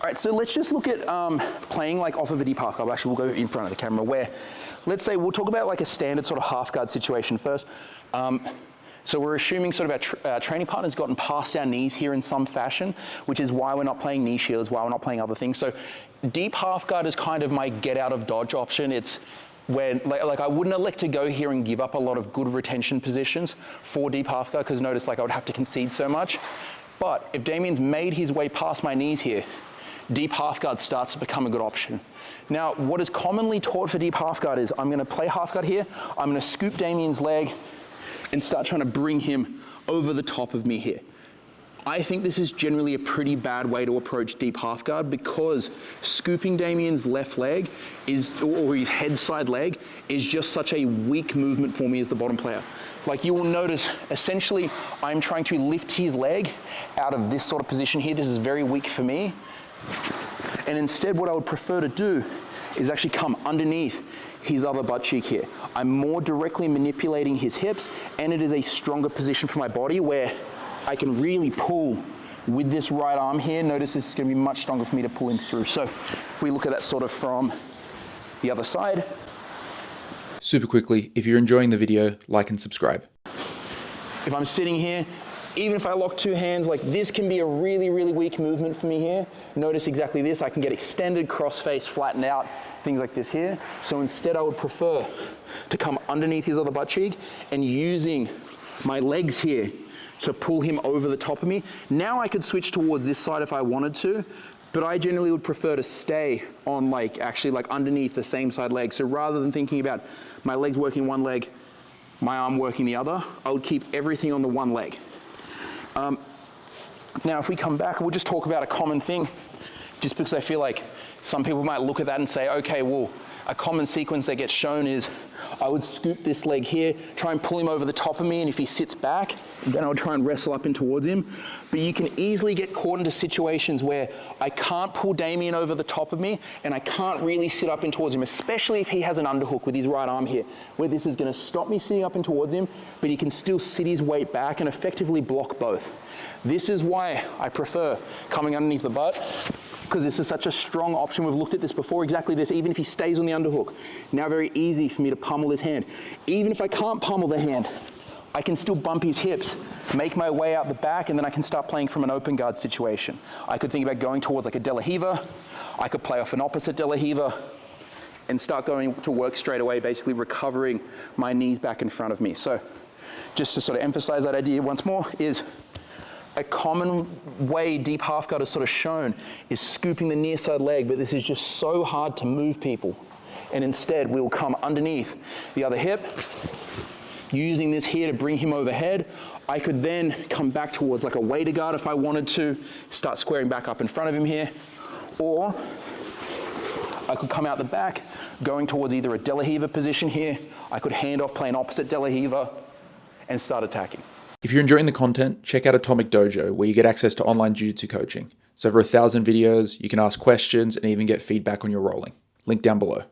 All right, so let's just look at playing like off of a deep half guard. Actually, we'll go in front of the camera where, let's say, we'll talk about like a standard sort of half guard situation first. So we're assuming sort of our training partner's gotten past our knees here in some fashion, which is why we're not playing knee shields, why we're not playing other things. So deep half guard is kind of my get out of dodge option. It's when, like I wouldn't elect to go here and give up a lot of good retention positions for deep half guard, because notice like I would have to concede so much. But if Damien's made his way past my knees here, deep half guard starts to become a good option. Now, what is commonly taught for deep half guard is I'm going to play half guard here, I'm going to scoop Damien's leg and start trying to bring him over the top of me here. I think this is generally a pretty bad way to approach deep half guard, because scooping Damien's left leg or his head side leg is just such a weak movement for me as the bottom player. Like you will notice, essentially, I'm trying to lift his leg out of this sort of position here. This is very weak for me. And instead, what I would prefer to do is actually come underneath his other butt cheek here. I'm more directly manipulating his hips, and it is a stronger position for my body where I can really pull with this right arm here. Notice this is going to be much stronger for me to pull him through. So if we look at that sort of from the other side. Super quickly, if you're enjoying the video, like and subscribe. If I'm sitting here, even if I lock two hands, like this can be a really, really weak movement for me here. Notice exactly this. I can get extended, cross-face, flatten out, things like this here. So instead, I would prefer to come underneath his other butt cheek and using my legs here to pull him over the top of me. Now I could switch towards this side if I wanted to, but I generally would prefer to stay on actually underneath the same side leg. So rather than thinking about my legs working one leg, my arm working the other, I would keep everything on the one leg. Now, if we come back, we'll just talk about a common thing, just because I feel like some people might look at that and say, okay, well, a common sequence that gets shown is I would scoop this leg here, try and pull him over the top of me, and if he sits back, then I would try and wrestle up in towards him. But you can easily get caught into situations where I can't pull Damien over the top of me, and I can't really sit up in towards him, especially if he has an underhook with his right arm here, where this is going to stop me sitting up in towards him, but he can still sit his weight back and effectively block both. This is why I prefer coming underneath the butt, because this is such a strong option. We've looked at this before, exactly this. Even if he stays on the underhook, now very easy for me to pummel his hand. Even if I can't pummel the hand, I can still bump his hips, make my way out the back, and then I can start playing from an open guard situation. I could think about going towards like a De La Riva. I could play off an opposite De La Riva and start going to work straight away, basically recovering my knees back in front of me. So just to sort of emphasize that idea once more is a common way deep half guard is sort of shown is scooping the near side leg, but this is just so hard to move people. And instead, we will come underneath the other hip, using this here to bring him overhead. I could then come back towards like a wader guard if I wanted to, start squaring back up in front of him here. Or I could come out the back, going towards either a De La Riva position here. I could hand off, play an opposite De La Riva, and start attacking. If you're enjoying the content, check out Atomic Dojo, where you get access to online jiu-jitsu coaching. It's over 1,000 videos, you can ask questions and even get feedback on your rolling. Link down below.